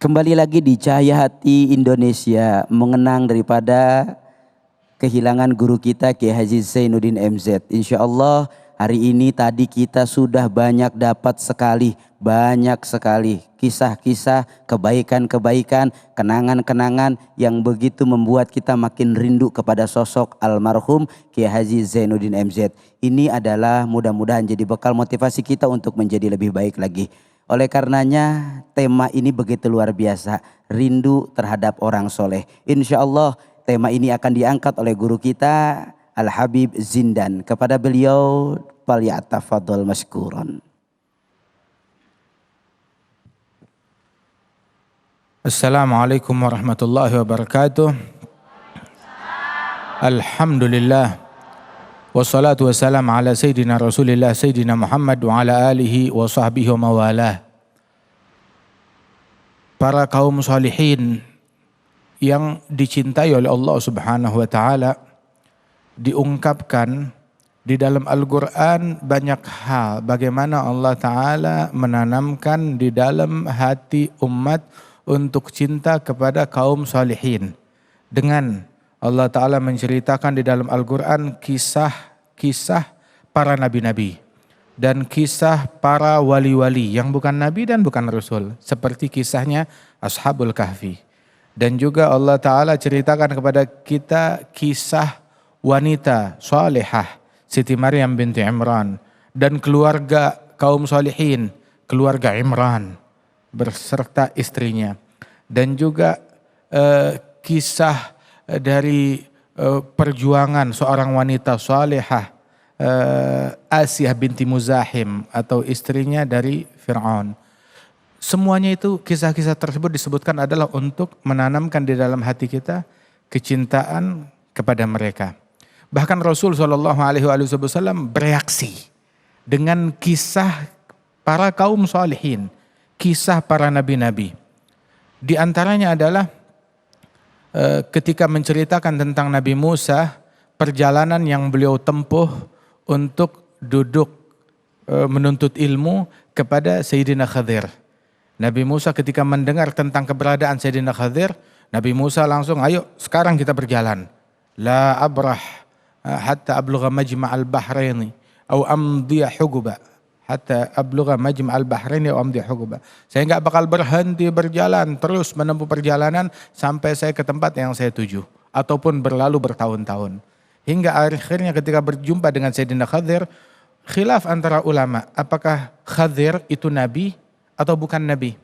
Kembali lagi di Cahaya Hati Indonesia, mengenang daripada kehilangan guru kita Kiai Haji Zainuddin MZ. Insya Allah hari ini tadi kita sudah banyak sekali kisah-kisah, kebaikan-kebaikan, kenangan-kenangan yang begitu membuat kita makin rindu kepada sosok almarhum Kiai Haji Zainuddin MZ. Ini adalah mudah-mudahan jadi bekal motivasi kita untuk menjadi lebih baik lagi. Oleh karenanya tema ini begitu luar biasa, rindu terhadap orang soleh. Insya Allah tema ini akan diangkat oleh guru kita Al-Habib Zindan. Kepada beliau falyatafadhal mashkuran. Assalamualaikum warahmatullahi wabarakatuh. Alhamdulillah. Wassalatu wassalamu ala Sayyidina Rasulillah Sayyidina Muhammad wa ala alihi wa sahbihi wa mawalah. Para kaum salihin yang dicintai oleh Allah Subhanahu wa taala, diungkapkan di dalam Al-Quran banyak hal bagaimana Allah Ta'ala menanamkan di dalam hati umat untuk cinta kepada kaum salihin. Dengan Allah Ta'ala menceritakan di dalam Al-Quran kisah para nabi-nabi dan kisah para wali-wali yang bukan nabi dan bukan rasul, seperti kisahnya Ashabul Kahfi. Dan juga Allah Ta'ala ceritakan kepada kita kisah wanita salihah Siti Maryam binti Imran dan keluarga kaum salihin, keluarga Imran berserta istrinya. Dan juga kisah dari perjuangan seorang wanita salihah Asiyah binti Muzahim atau istrinya dari Fir'aun. Semuanya itu kisah-kisah tersebut disebutkan adalah untuk menanamkan di dalam hati kita kecintaan kepada mereka. Bahkan Rasul SAW bereaksi dengan kisah para kaum salihin, kisah para nabi-nabi. Di antaranya adalah ketika menceritakan tentang Nabi Musa, perjalanan yang beliau tempuh untuk duduk menuntut ilmu kepada Sayyidina Khadir. Nabi Musa ketika mendengar tentang keberadaan Sayyidina Khadir, Nabi Musa langsung, ayo sekarang kita berjalan. La abrah hatta ablugha majma'al bahraini au amdiya huguba. Hatta ablugha majma'al bahraini au amdiya huguba. Saya enggak bakal berhenti berjalan, terus menempuh perjalanan sampai saya ke tempat yang saya tuju. Ataupun berlalu bertahun-tahun. Hingga akhirnya ketika berjumpa dengan Sayyidina Khadir, khilaf antara ulama, apakah Khadir itu nabi atau bukan nabi?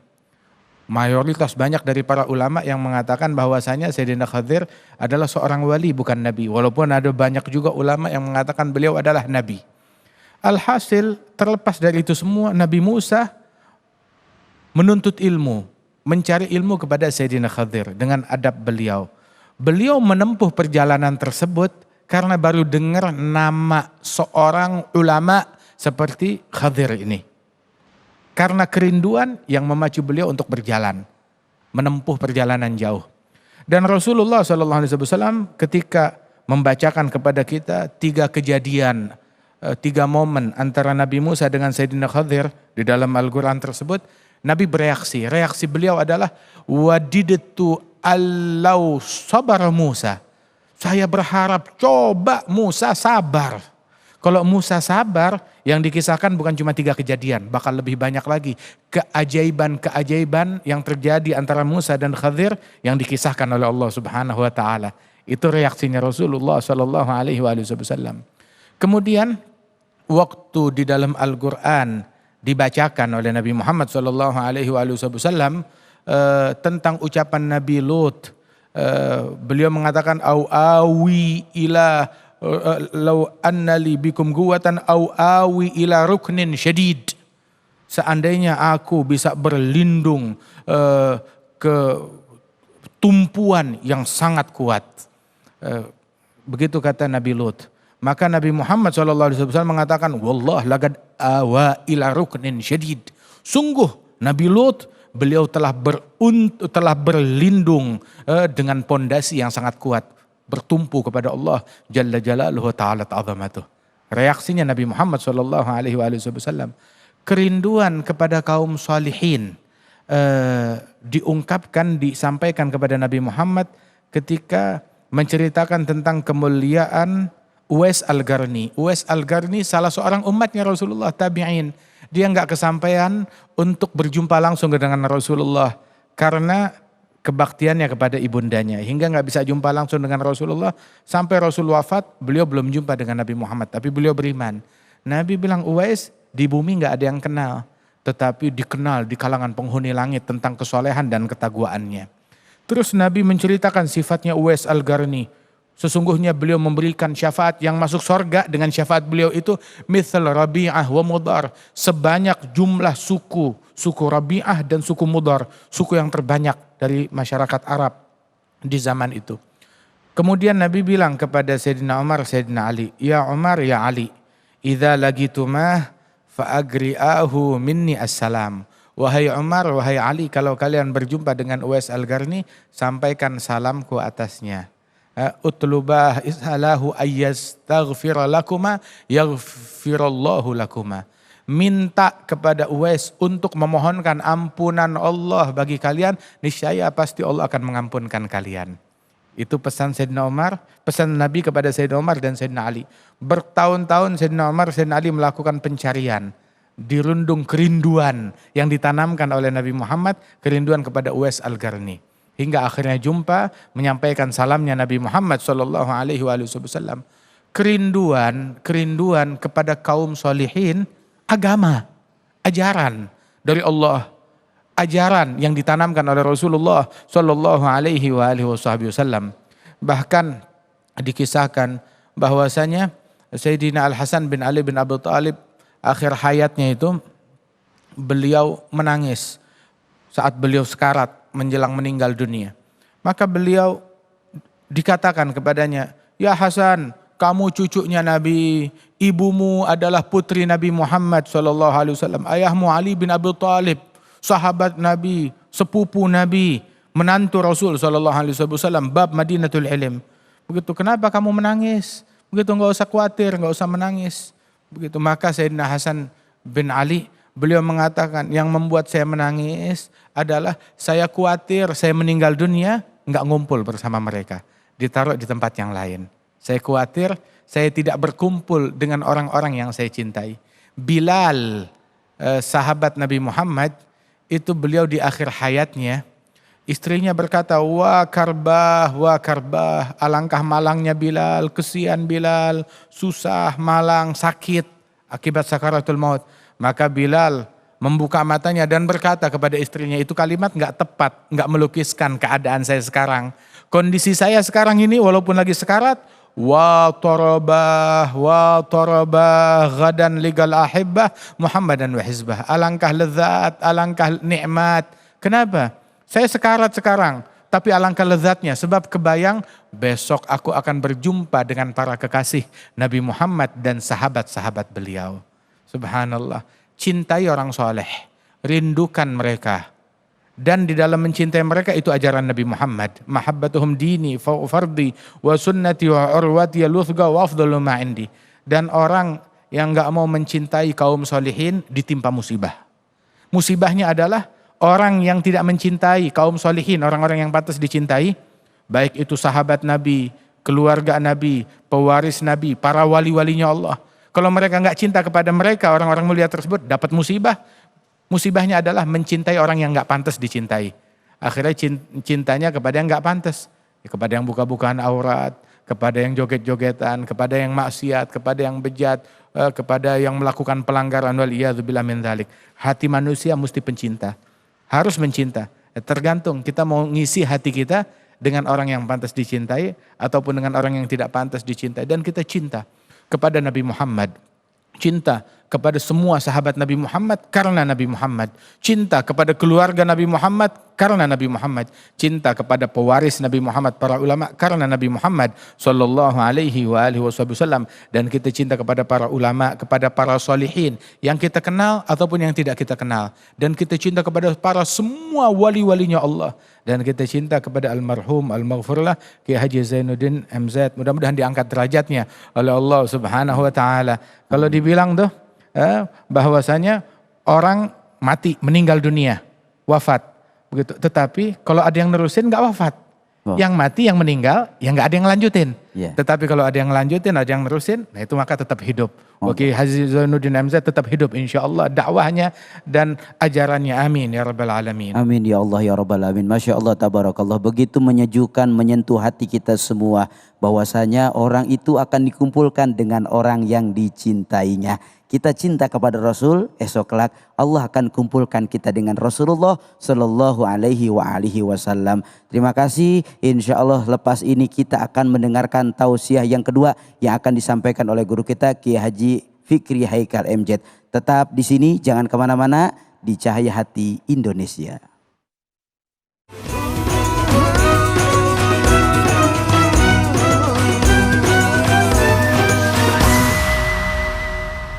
Mayoritas banyak dari para ulama yang mengatakan bahwasanya Sayyidina Khadir adalah seorang wali bukan nabi. Walaupun ada banyak juga ulama yang mengatakan beliau adalah nabi. Alhasil terlepas dari itu semua, Nabi Musa menuntut ilmu, mencari ilmu kepada Sayyidina Khadir dengan adab beliau. Beliau menempuh perjalanan tersebut karena baru dengar nama seorang ulama seperti Khadir ini. Karena kerinduan yang memacu beliau untuk berjalan, menempuh perjalanan jauh. Dan Rasulullah SAW ketika membacakan kepada kita 3 kejadian, 3 momen antara Nabi Musa dengan Sayyidina Khadir di dalam Al-Quran tersebut, Nabi bereaksi. Reaksi beliau adalah wadidtu allau sabar Musa. Saya berharap coba Musa sabar. Kalau Musa sabar, yang dikisahkan bukan cuma 3 kejadian, bakal lebih banyak lagi keajaiban-keajaiban yang terjadi antara Musa dan Khadir yang dikisahkan oleh Allah Subhanahu wa taala. Itu reaksinya Rasulullah sallallahu alaihi wasallam. Kemudian waktu di dalam Al-Qur'an dibacakan oleh Nabi Muhammad sallallahu alaihi wasallam tentang ucapan Nabi Lut, beliau mengatakan au awi ila law anna li bikum quwwatan au awi ila ruknin syadid. Seandainya aku bisa berlindung ke tumpuan yang sangat kuat. Begitu kata Nabi Lut. Maka Nabi Muhammad SAW mengatakan, wallah laqad awa ila ruknin syadid. Sungguh Nabi Lut beliau telah berlindung dengan pondasi yang sangat kuat. Bertumpu kepada Allah Jalla Jalaluhu Ta'ala Ta'zamatuh. Reaksinya Nabi Muhammad SAW, kerinduan kepada kaum salihin, disampaikan kepada Nabi Muhammad ketika menceritakan tentang kemuliaan Uwais Al-Qarni. Uwais Al-Qarni salah seorang umatnya Rasulullah, tabi'in. Dia enggak kesampaian untuk berjumpa langsung dengan Rasulullah karena kebaktiannya kepada ibundanya, hingga enggak bisa jumpa langsung dengan Rasulullah. Sampai Rasul wafat, beliau belum jumpa dengan Nabi Muhammad, tapi beliau beriman. Nabi bilang, Uwais di bumi enggak ada yang kenal, tetapi dikenal di kalangan penghuni langit tentang kesolehan dan ketagwaannya. Terus Nabi menceritakan sifatnya Uwais Al-Qarni. Sesungguhnya beliau memberikan syafaat yang masuk sorga dengan syafaat beliau itu mithal Rabi'ah wa Mudar. Sebanyak jumlah suku Rabi'ah dan suku Mudar. Suku yang terbanyak dari masyarakat Arab di zaman itu. Kemudian Nabi bilang kepada Sayyidina Umar, Sayyidina Ali, Ya Umar, Ya Ali, idza lagitumah fa'agri'ahu minni assalam. Wahai Umar, wahai Ali, kalau kalian berjumpa dengan Uwais Al-Qarni, sampaikan salamku atasnya. Utlubah is'alahu ayyastaghfira lakuma yaghfirallahu lakuma. Minta kepada Uwais untuk memohonkan ampunan Allah bagi kalian, niscaya pasti Allah akan mengampunkan kalian. Itu pesan Sayyidina Umar, pesan Nabi kepada Sayyidina Umar dan Sayyidina Ali. Bertahun-tahun Sayyidina Umar, Sayyidina Ali melakukan pencarian. Dirundung kerinduan yang ditanamkan oleh Nabi Muhammad, kerinduan kepada Uwais Al-Qarni. Hingga akhirnya jumpa, menyampaikan salamnya Nabi Muhammad SAW. Kerinduan kepada kaum solihin, agama, ajaran dari Allah, ajaran yang ditanamkan oleh Rasulullah SAW. Bahkan dikisahkan bahwasanya Sayyidina Al-Hasan bin Ali bin Abi Thalib akhir hayatnya itu beliau menangis saat beliau sekarat menjelang meninggal dunia. Maka beliau dikatakan kepadanya, Ya Hasan, kamu cucunya Nabi, ibumu adalah putri Nabi Muhammad SAW, ayahmu Ali bin Abi Thalib, sahabat Nabi, sepupu Nabi, menantu Rasul SAW, bab Madinatul Ilm. Begitu, kenapa kamu menangis? Begitu, enggak usah khawatir, enggak usah menangis. Begitu, maka Sayyidina Hasan bin Ali, beliau mengatakan, yang membuat saya menangis adalah saya khawatir saya meninggal dunia enggak ngumpul bersama mereka, ditaruh di tempat yang lain. Saya khawatir saya tidak berkumpul dengan orang-orang yang saya cintai. Bilal, sahabat Nabi Muhammad, itu beliau di akhir hayatnya, istrinya berkata, wah karbah, alangkah malangnya Bilal, kesian Bilal, susah, malang, sakit akibat sakaratul maut. Maka Bilal membuka matanya dan berkata kepada istrinya, itu kalimat enggak tepat, enggak melukiskan keadaan saya sekarang. Kondisi saya sekarang ini walaupun lagi sekarat, wa tarabah ghadan ligal ahibbah Muhammadan wa hizbah. Alangkah lezat, alangkah nikmat. Kenapa? Saya sekarat sekarang, tapi alangkah lezatnya sebab kebayang besok aku akan berjumpa dengan para kekasih Nabi Muhammad dan sahabat-sahabat beliau. Subhanallah, cintai orang soleh, rindukan mereka. Dan di dalam mencintai mereka itu ajaran Nabi Muhammad. Mahabbatuhum dini, fardi, wa sunnati, wa urwati, luthga, wa afdalu ma'indi. Dan orang yang gak mau mencintai kaum solihin ditimpa musibah. Musibahnya adalah orang yang tidak mencintai kaum solihin, orang-orang yang pantas dicintai. Baik itu sahabat Nabi, keluarga Nabi, pewaris Nabi, para wali-walinya Allah. Kalau mereka enggak cinta kepada mereka, orang-orang mulia tersebut dapat musibah. Musibahnya adalah mencintai orang yang enggak pantas dicintai. Akhirnya cintanya kepada yang enggak pantas. Kepada yang buka-bukaan aurat, kepada yang joget-jogetan, kepada yang maksiat, kepada yang bejat, kepada yang melakukan pelanggaran, waliyadzubillah min dzalik. Hati manusia mesti pencinta. Harus mencinta. Tergantung kita mau ngisi hati kita dengan orang yang pantas dicintai ataupun dengan orang yang tidak pantas dicintai. Dan kita cinta kepada Nabi Muhammad, cinta kepada semua sahabat Nabi Muhammad karena Nabi Muhammad, cinta kepada keluarga Nabi Muhammad karena Nabi Muhammad, cinta kepada pewaris Nabi Muhammad, para ulama karena Nabi Muhammad sallallahu alaihi wasallam, dan kita cinta kepada para ulama, kepada para solihin yang kita kenal ataupun yang tidak kita kenal, dan kita cinta kepada para semua wali-walinya Allah, dan kita cinta kepada almarhum al-maghfurlah Kiai Haji Zainuddin MZ. Mudah-mudahan diangkat derajatnya oleh Allah Subhanahu wa taala. Kalau dibilang tuh bahwasanya orang mati meninggal dunia, wafat. Begitu. Tetapi kalau ada yang nerusin nggak wafat. Oh. Yang mati, yang meninggal, ya nggak ada yang lanjutin. Yeah. Tetapi kalau ada yang lanjutin, ada yang nerusin, nah itu maka tetap hidup. Oke, Haji Zainuddin MZ tetap hidup insya Allah dakwahnya dan ajarannya. Amin ya rabbal alamin. Amin ya Allah ya rabbal alamin. Masya Allah tabarakallah. Begitu menyejukkan, menyentuh hati kita semua. Bahwasanya orang itu akan dikumpulkan dengan orang yang dicintainya. Kita cinta kepada Rasul, esok kelak Allah akan kumpulkan kita dengan Rasulullah Sallallahu Alaihi Wasallam. Terima kasih. Insya Allah lepas ini kita akan mendengarkan tausiah yang kedua yang akan disampaikan oleh guru kita Kiai Haji Fikri Haikal MZ. Tetap di sini, jangan kemana-mana, di Cahaya Hati Indonesia.